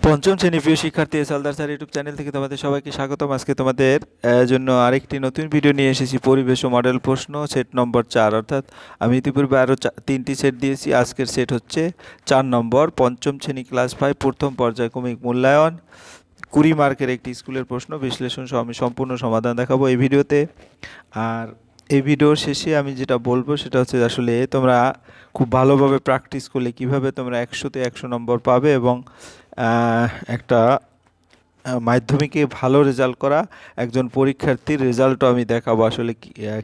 পঞ্চম শ্রেণী প্রিয় শিক্ষার্থী হালদার স্যার ইউটিউব চ্যানেল থেকে তোমাদের সবাইকে স্বাগতম। আজকে তোমাদের জন্য আরেকটি নতুন ভিডিও নিয়ে এসেছি। পরিবেশ ও মডেল প্রশ্ন সেট নম্বর 4, অর্থাৎ আমি ইতিপূর্বে আরও 3টি সেট দিয়েছি। আজকের সেট হচ্ছে 4 নম্বর, পঞ্চম শ্রেণী ক্লাস 5 প্রথম পর্যায়ক্রমিক মূল্যায়ন, 20 মার্কের একটি স্কুলের প্রশ্ন বিশ্লেষণ সহ আমি সম্পূর্ণ সমাধান দেখাবো এই ভিডিওতে। আর এই ভিডিওর শেষে আমি যেটা বলবো সেটা হচ্ছে আসলে তোমরা খুব ভালোভাবে প্র্যাকটিস করলে কিভাবে তোমরা 100তে 100 নম্বর পাবে এবং একটা মাধ্যমিকে ভালো রেজাল্ট করা একজন পরীক্ষার্থীর রেজাল্টও আমি দেখাবো আসলে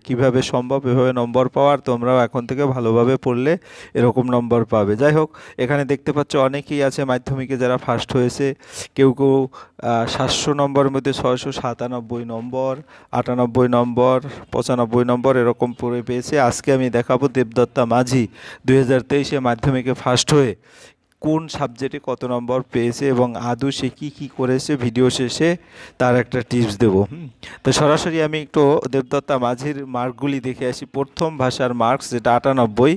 কিভাবে সম্ভব এভাবে নম্বর পাওয়ার। তোমরাও এখন থেকে ভালোভাবে পড়লে এরকম নম্বর পাবে। যাই হোক, এখানে দেখতে পাচ্ছ অনেকেই আছে মাধ্যমিকে যারা ফার্স্ট হয়েছে। কেউ কেউ 700 নম্বরের মধ্যে 697 নম্বর, 98 নম্বর, 95 নম্বর এরকম পড়ে পেয়েছে। আজকে আমি দেখাবো দেবদত্তা মাঝি 2023-এ মাধ্যমিকে ফার্স্ট হয়ে কোন সাবজেক্টে কত নম্বর পেয়েছে এবং আদৌ সে কী করেছে ভিডিও শেষে তার একটা টিপস দেব। তো সরাসরি আমি একটু দেবদত্তা মাঝির মার্কগুলি দেখে আসি। প্রথম ভাষার মার্কস যেটা 98,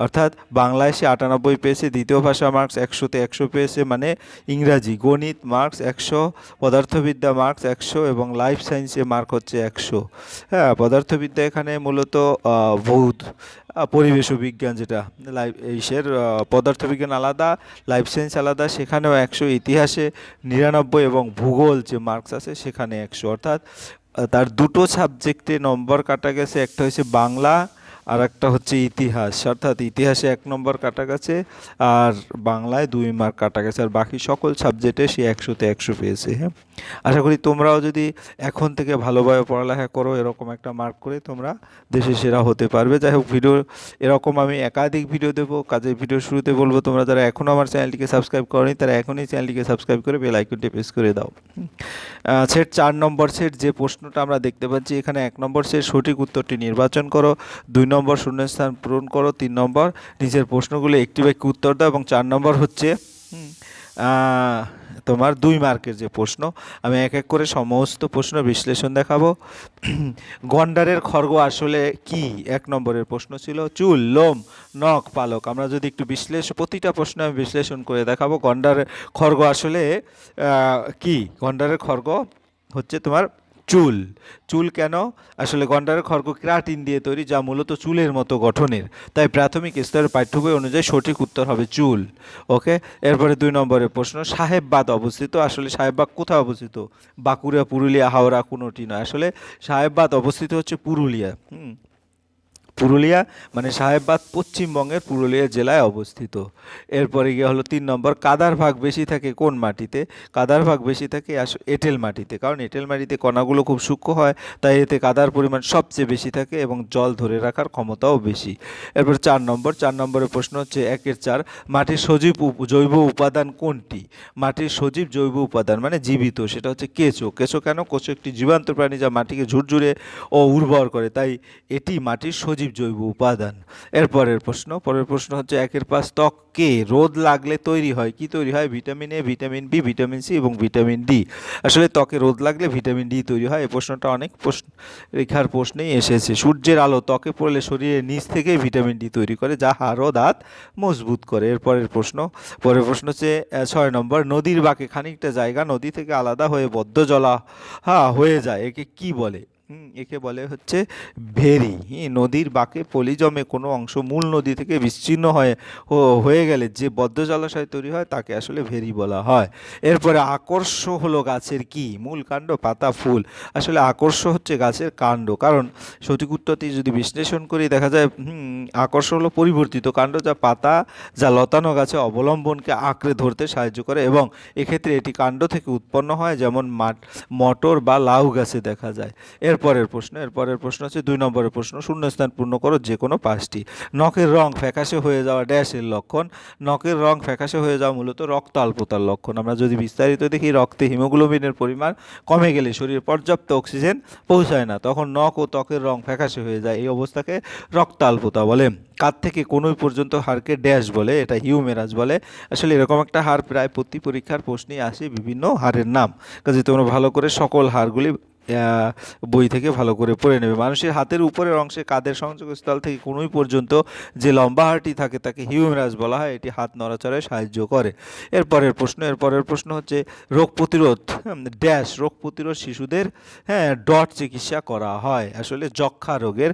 অর্থাৎ বাংলায় সে 98 পেয়েছে। দ্বিতীয় ভাষা মার্কস 100তে 100 পেয়েছে, মানে ইংরাজি। গণিত মার্কস 100, পদার্থবিদ্যা মার্কস 100 এবং লাইফ সায়েন্সে মার্ক হচ্ছে 100। হ্যাঁ, পদার্থবিদ্যা এখানে মূলত ভৌত পরিবেশ ও বিজ্ঞান, যেটা পদার্থবিজ্ঞান আলাদা, লাইফ সায়েন্স আলাদা, সেখানেও 100। ইতিহাসে 99 এবং ভূগোল যে মার্কস আছে সেখানে 100, অর্থাৎ তার দুটো সাবজেক্টে নম্বর কাটা গেছে। একটা হচ্ছে বাংলা আর একটা হচ্ছে ইতিহাস, অর্থাৎ ইতিহাসে 1 নম্বর কাটা গেছে আর বাংলায় 2 মার্ক কাটা গেছে, আর বাকি সকল সাবজেক্টে সে 100তে 100 পেয়েছে। হ্যাঁ, আশা করি তোমরাও যদি এখন থেকে ভালোভাবে পড়ালেখা করো এরকম একটা মার্ক করে তোমরা দেশে সেরা হতে পারবে। যাই হোক, ভিডিও এরকম আমি একাধিক ভিডিও দেবো। কাজের ভিডিও শুরুতে বলবো তোমরা যারা এখনও আমার চ্যানেলটিকে সাবস্ক্রাইব করোনি তারা এখনই চ্যানেলটিকে সাবস্ক্রাইব করে বেল আইকনটি প্রেস করে দাও। সেট 4 নম্বর সেট, যে প্রশ্নটা আমরা দেখতে পাচ্ছি এখানে 1 নম্বর সেট সঠিক উত্তরটি নির্বাচন করো, 2 নম্বর শূন্যস্থান পূরণ করো, 3 নম্বর নিচের প্রশ্নগুলো একটি বাক্যে উত্তর দাও এবং 4 নম্বর হচ্ছে তোমার 2 মার্কের যে প্রশ্ন। আমি এক এক করে সমস্ত প্রশ্ন বিশ্লেষণ দেখাবো। গন্ডারের খড়গ আসলে কি? 1 নম্বরের প্রশ্ন ছিল চুল, লোম, নখ, পালক। আমরা যদি একটু প্রতিটা প্রশ্ন আমি বিশ্লেষণ করে দেখাবো। গন্ডারের খড়গ আসলে কি? গন্ডারের খড়গ হচ্ছে তোমার চুল। চুল কেন? আসলে গন্ডারের খড়গ কেরাটিন দিয়ে তৈরি, যা মূলত চুলের মতো গঠনের। তাই প্রাথমিক স্তরের পাঠ্য বই অনুযায়ী সঠিক উত্তর হবে চুল। ওকে, এরপরে 2 নম্বরের প্রশ্ন, সাহেববাদ অবস্থিত। আসলে সাহেববাগ কোথায় অবস্থিত? বাঁকুড়া, পুরুলিয়া, হাওড়া কোনোটি নয়। আসলে সাহেববাদ অবস্থিত হচ্ছে পুরুলিয়া। পুরুলিয়া মানে সাহেববাদ পশ্চিমবঙ্গের পুরুলিয়া জেলায় অবস্থিত। এরপরে গিয়ে হলো 3 নম্বর, কাদার ভাগ বেশি থাকে কোন মাটিতে? কাদার ভাগ বেশি থাকে এঁটেল মাটিতে, কারণ এঁটেল মাটিতে কণাগুলো খুব সূক্ষ্ম হয়, তাই এতে কাদার পরিমাণ সবচেয়ে বেশি থাকে এবং জল ধরে রাখার ক্ষমতাও বেশি। এরপর 4 নম্বরের প্রশ্ন হচ্ছে 1-4, মাটির সজীব জৈব উপাদান কোনটি? মাটির সজীব জৈব উপাদান মানে জীবিত, সেটা হচ্ছে কেঁচো। কেঁচো কেন? কেঁচো একটি জীবান্ত প্রাণী যা মাটিকে ঝুরঝুরে ও উর্বর করে, তাই এটি মাটির সজীব জৈব উপাদান। পরের প্রশ্ন হচ্ছে 1-5, ত্বকে রোদ লাগলে তৈরি হয় কি? তৈরি হয় vitamin A, vitamin B, vitamin C এবং ভিটামিন ডি। আসলে ত্বকে রোদ লাগলে ভিটামিন ডি তৈরি হয়। এই প্রশ্নটা অনেক রেখার প্রশ্নেই এসেছে। সূর্যের আলো ত্বকে পড়লে শরীরের নিচ থেকে ভিটামিন ডি তৈরি করে, যা হাড় ও দাঁত মজবুত করে। পরের প্রশ্ন হচ্ছে 6 নম্বর, নদীর বাঁকে খানিকটা জায়গা নদী থেকে আলাদা হয়ে বদ্ধ জলা হয়ে যায়, একে কি বলে? একে বলে হচ্ছে ভেরি। নদীর বাঁকে পলি জমে কোনো অংশ মূল নদী থেকে বিচ্ছিন্ন হয়ে গেলে যে বদ্ধ জলাশয় তৈরি হয় তাকে আসলে ভেরি বলা হয়। এরপরে আকর্ষ হলো গাছের কি? মূল, কাণ্ড, পাতা, ফুল। আসলে আকর্ষ হচ্ছে গাছের কাণ্ড, কারণ সঠিক উত্তরটি যদি বিশ্লেষণ করি দেখা যায় আকর্ষ হলো পরিবর্তিত কাণ্ড, যা পাতা যা লতানো গাছে অবলম্বনকে আঁকড়ে ধরতে সাহায্য করে এবং এক্ষেত্রে এটি কাণ্ড থেকে উৎপন্ন হয়, যেমন মটর বা লাউ গাছে দেখা যায়। এরপরের প্রশ্ন হচ্ছে 2 নম্বরের প্রশ্ন, শূন্যস্থান পূর্ণ করো যে কোনো 5টি। নখের রং ফ্যাকাশে হয়ে যাওয়া ড্যাশের লক্ষণ। নখের রং ফ্যাকাশে হয়ে যাওয়া মূলত রক্ত অল্পতার লক্ষণ। আমরা যদি বিস্তারিত দেখি, রক্তে হিমোগ্লোবিনের পরিমাণ কমে গেলে শরীরে পর্যাপ্ত অক্সিজেন পৌঁছায় না, তখন নখ ও ত্বকের রং ফ্যাকাশে হয়ে যায়। এই অবস্থাকে রক্ত অল্পতা বলে। কাঁধ থেকে কনুই পর্যন্ত হাড়কে ড্যাশ বলে, এটা হিউমেরাস বলে। আসলে এরকম একটা হাড় প্রায় প্রতি পরীক্ষার প্রশ্নেই আসে, বিভিন্ন হাড়ের নাম। কাজে তোমরা ভালো করে সকল হাড়গুলি বই থেকে ভালো করে পড়ে নেবে। মানুষের হাতের উপরের অংশে কাঁধের সংযোগস্থল থেকে কনুই পর্যন্ত যে লম্বা হাড়টি থাকে তাকে হিউমেরাস বলা হয়, এটি হাত নড়াচড়ায় সাহায্য করে। এরপরের প্রশ্ন হচ্ছে রোগ প্রতিরোধ ড্যাশ রোগ প্রতিরোধ শিশুদের ডট চিকিৎসা করা হয়। আসলে যক্ষ্মা রোগের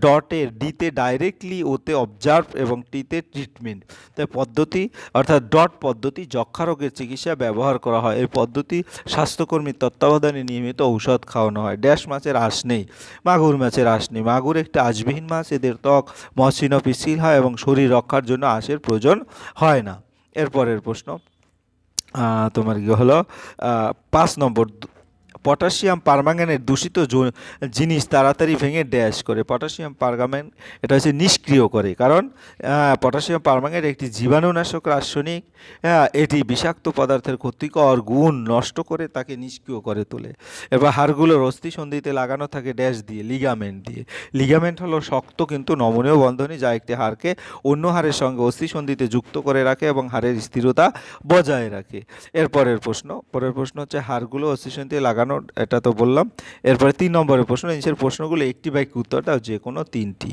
ডটের ডিতে ডাইরেক্টলি, ওতে অবজার্ভ এবং টিতে ট্রিটমেন্ট। তাই পদ্ধতি অর্থাৎ ডট পদ্ধতি যক্ষ্মা রোগের চিকিৎসা ব্যবহার করা হয়। এই পদ্ধতি স্বাস্থ্যকর্মীর তত্ত্বাবধানে নিয়মিত ঔষধ খাওয়ানো হয়। ড্যাশ মাছের আঁশ নেই, মাগুর মাছের আঁশ নেই। মাগুর একটি আঁশবিহীন মাছ, এদের ত্বক মসৃণ ও পিচ্ছিল হয় এবং শরীর রক্ষার জন্য আঁশের প্রয়োজন হয় না। এরপরের প্রশ্ন তোমার কি হলো 5 নম্বর, পটাশিয়াম পারম্যাঙ্গানেট দূষিত জিনিস তাড়াতাড়ি ভেঙে ড্যাশ করে। পটাশিয়াম পারম্যাঙ্গানেট এটা হচ্ছে নিষ্ক্রিয় করে, কারণ পটাশিয়াম পারম্যাঙ্গানেট একটি জীবাণুনাশক রাসায়নিক। এটি বিষাক্ত পদার্থের ক্ষতিকর গুণ নষ্ট করে তাকে নিষ্ক্রিয় করে তোলে। এবার হাড়গুলোর অস্থিসন্ধিতে লাগানো থাকে ড্যাশ দিয়ে, লিগামেন্ট দিয়ে। লিগামেন্ট হলো শক্ত কিন্তু নমনীয় বন্ধনী, যা একটি হাড়কে অন্য হাড়ের সঙ্গে অস্থিসন্ধিতে যুক্ত করে রাখে এবং হাড়ের স্থিরতা বজায় রাখে। পরের প্রশ্ন হচ্ছে হাড়গুলো অস্থিসন্ধিতে লাগানো, এটা তো বললাম। এরপরে 3 নম্বরের প্রশ্ন, নিচের প্রশ্নগুলো একটি বাক্যে উত্তর দাও, যে কোনো 3টি।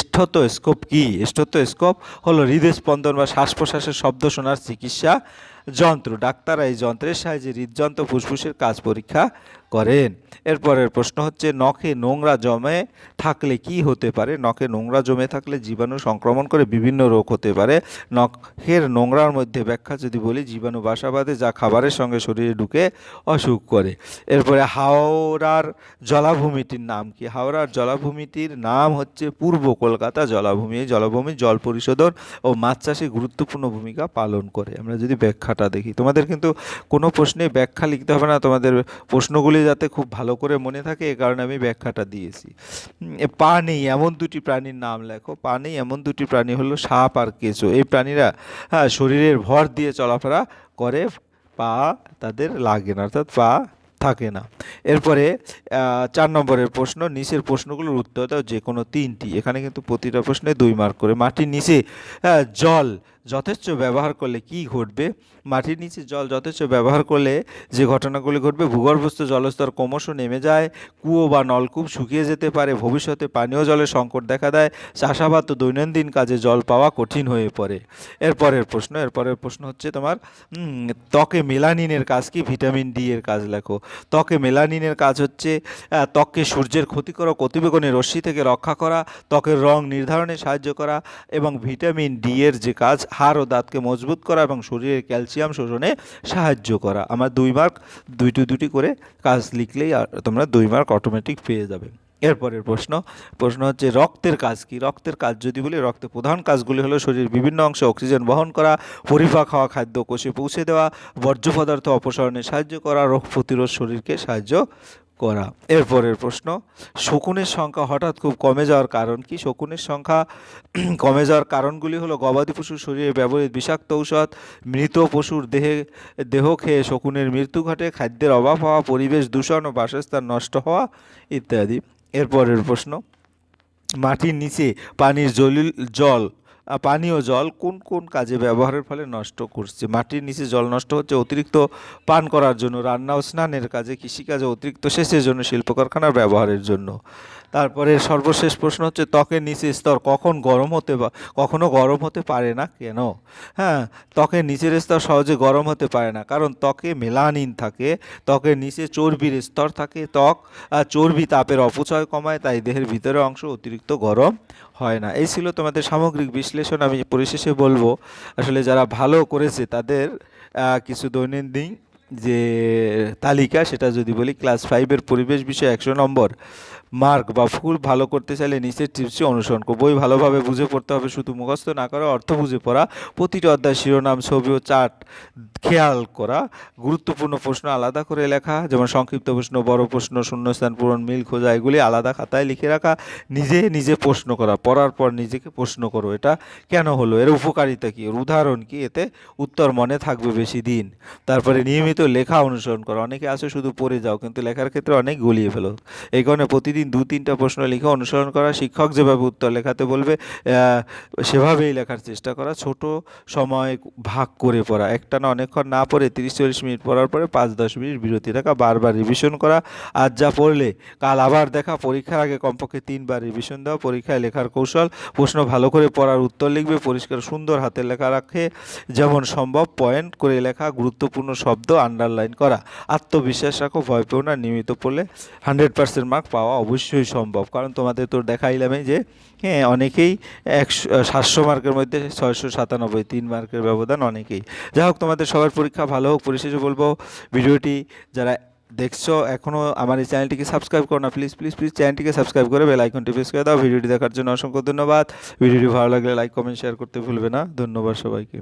স্টেথোস্কোপ কি? স্টেথোস্কোপ হলো হৃদস্পন্দন বা শ্বাস প্রশ্বাসের শব্দ শোনার চিকিৎসা যন্ত্র। ডাক্তাররা এই যন্ত্রের সাহায্যে হৃদযন্ত্র ফুসফুসের কাজ পরীক্ষা করেন। এরপরের প্রশ্ন হচ্ছে নখে নোংরা জমে থাকলে কি হতে পারে? নখে নোংরা জমে থাকলে জীবাণু সংক্রমণ করে বিভিন্ন রোগ হতে পারে। নখের নোংরার মধ্যে ব্যাখ্যা যদি বলি, জীবাণু বাসা বাঁধে যা খাবারের সঙ্গে শরীরে ঢুকে অসুখ করে। এরপরে হাওড়ার জলাভূমিটির নাম কি? হাওড়ার জলাভূমিটির নাম হচ্ছে পূর্ব কলকাতা জলাভূমি। এই জলাভূমি জল পরিশোধন ও মাছ চাষে গুরুত্বপূর্ণ ভূমিকা পালন করে। আমরা যদি ব্যাখ্যাটা দেখি, তোমাদের কিন্তু কোনো প্রশ্নে ব্যাখ্যা লিখতে হবে না, তোমাদের প্রশ্নগুলি যাতে খুব ভালো করে মনে থাকে এ কারণে আমি ব্যাখ্যাটা দিয়েছি। পা নেই এমন দুটি প্রাণীর নাম লেখো। পা নেই এমন দুটি প্রাণী হলো সাপ আর কেঁচো। এই প্রাণীরা শরীরের ভর দিয়ে চলাফেরা করে, পা তাদের লাগে না, অর্থাৎ পা থাকে না। এরপরে 4 নম্বরের প্রশ্ন, নিচের প্রশ্নগুলোর উত্তর দাও, যে কোনো 3টি। এখানে কিন্তু প্রতিটা প্রশ্নে 2 মার্ক করে। মাটির নিচে জল যথেচ্ছ ব্যবহার করলে কি ঘটবে? মাটির নিচে জল যথেচ্ছ ব্যবহার করলে যে ঘটনাগুলি ঘটবে, ভূগর্ভস্থ জলস্তর ক্রমশ নেমে যায়, কুয়ো বা নলকূপ শুকিয়ে যেতে পারে, ভবিষ্যতে পানীয় জলের সংকট দেখা দেয়, চাষাবাদ ও দৈনন্দিন কাজে জল পাওয়া কঠিন হয়ে পড়ে। এরপরের প্রশ্ন হচ্ছে তোমার ত্বকে মেলানিনের কাজ কি? ভিটামিন ডি এর কাজ লেখো। ত্বকে মেলানিনের কাজ হচ্ছে ত্বককে সূর্যের ক্ষতিকর অতিবেগুনি রশ্মি থেকে রক্ষা করা, ত্বকের রং নির্ধারণে সাহায্য করা, এবং ভিটামিন ডি এর যে কাজ হাড় ও দাঁতকে মজবুত করা এবং শরীরের ক্যালসিয়াম শোষণে সাহায্য করা। আমার 2 মার্ক, দুটি করে কাজ লিখলেই তোমরা 2 মার্ক অটোমেটিক পেয়ে যাবে। এরপরের প্রশ্ন হচ্ছে রক্তের কাজ কি? রক্তের কাজ যদি বলি, রক্তের প্রধান কাজগুলি হলো শরীরের বিভিন্ন অংশে অক্সিজেন বহন করা, পরিপাক হওয়া খাদ্য কোষে পৌঁছে দেওয়া, বর্জ্য পদার্থ অপসারণে সাহায্য করা, রোগ প্রতিরোধ শরীরকে সাহায্য করা। এরপরের প্রশ্ন, শকুনের সংখ্যা হঠাৎ খুব কমে যাওয়ার কারণ কি? শকুনের সংখ্যা কমে যাওয়ার কারণগুলি হলো গবাদি পশুর শরীরে ব্যবহৃত বিষাক্ত ঔষধ, মৃত পশুর দেহ খেয়ে শকুনের মৃত্যু ঘটে, খাদ্যের অভাব হওয়া, পরিবেশ দূষণ ও বাসস্থান নষ্ট হওয়া ইত্যাদি। এরপরের প্রশ্ন, মাটির নিচে পানীয় জল কোন কোন কাজে ব্যবহারের ফলে নষ্ট করছে? মাটির নিচে জল নষ্ট হচ্ছে অতিরিক্ত পান করার জন্য, রান্না ও স্নানের কাজে, কৃষিকাজে, অতিরিক্ত সেচের জন্য, শিল্প কারখানার ব্যবহারের জন্য। তারপরে সর্বশেষ প্রশ্ন হচ্ছে ত্বকের নিচের স্তর কখনো গরম হতে পারে না কেন? ত্বকের নিচের স্তর সহজে গরম হতে পারে না কারণ ত্বকে মেলানিন থাকে, ত্বকের নিচে চর্বির স্তর থাকে, চর্বি তাপের অপচয় কমায়, তাই দেহের ভিতরের অংশ অতিরিক্ত গরম হয় না। এই ছিল তোমাদের সামগ্রিক বিশ্লেষণ। আমি পরিশেষে বলবো, আসলে যারা ভালো করেছে তাদের কিছু দৈনন্দিন যে তালিকা, সেটা যদি বলি, ক্লাস 5-এর পরিবেশ বিষয়ে 100 নম্বর মার্ক বা ফুল ভালো করতে চাইলে নিচের টিপসটি অনুসরণ করো। বই ভালোভাবে বুঝে পড়তে হবে, শুধু মুখস্থ না করে অর্থ বুঝে পড়া, প্রতিটি অধ্যায় শিরোনাম, ছবি ও চার্ট খেয়াল করা, গুরুত্বপূর্ণ প্রশ্ন আলাদা করে লেখা, যেমন সংক্ষিপ্ত প্রশ্ন, বড় প্রশ্ন, শূন্যস্থান পূরণ, মিল খোঁজা, এগুলি আলাদা খাতায় লিখে রাখা, নিজে প্রশ্ন করা, পড়ার পর নিজেকে প্রশ্ন করো এটা কেন হলো, এর উপকারিতা কী, এর উদাহরণ কী, এতে উত্তর মনে থাকবে বেশি দিন। তারপরে নিয়মিত নিয়মিত লেখা অনুসরণ করো। অনেকে আছে শুধু পড়ে যাও কিন্তু লেখার ক্ষেত্রে অনেক গুলিয়ে ফেলো। এই কারণে প্রতিদিন 2-3টা প্রশ্ন লিখে অনুসরণ করা, শিক্ষক যেভাবে উত্তর লেখাতে বলবে সেভাবেই লেখার চেষ্টা করা, ছোট সময় ভাগ করে পড়া, একটানা অনেকক্ষণ না পড়ে 30-40 মিনিট পড়ার পরে 5-10 মিনিট বিরতি রাখা, বারবার রিভিশন করা, আজ যা পড়লে কাল আবার দেখা, পরীক্ষার আগে কমপক্ষে 3বার রিভিশন দেওয়া, পরীক্ষায় লেখার কৌশল, প্রশ্ন ভালো করে পড়ার উত্তর লিখবে, পরিষ্কার সুন্দর হাতের লেখা রাখে যেমন সম্ভব, পয়েন্ট করে লেখা, গুরুত্বপূর্ণ শব্দ আন্ডারলাইন করা, আত্মবিশ্বাস রাখো, ভয় পেও না, নিয়মিত পড়লে 100% মার্ক পাওয়া অবশ্যই সম্ভব। কারণ তোমাদের তো দেখাইলামই যে হ্যাঁ অনেকেই 700 মার্কের মধ্যে 697, 3 মার্কের ব্যবধান অনেকেই। যাই হোক, তোমাদের সবার পরীক্ষা ভালো হোক। পরিশেষে বলবো, ভিডিওটি যারা দেখছো এখনও আমার এই চ্যানেলটিকে সাবস্ক্রাইব করো না, প্লিজ প্লিজ প্লিজ চ্যানেলটিকে সাবস্ক্রাইব করে বেল আইকনটি প্রেস করে দাও। ভিডিওটি দেখার জন্য অসংখ্য ধন্যবাদ। ভিডিওটি ভালো লাগলে লাইক, কমেন্ট, শেয়ার করতে ভুলবে না। ধন্যবাদ সবাইকে।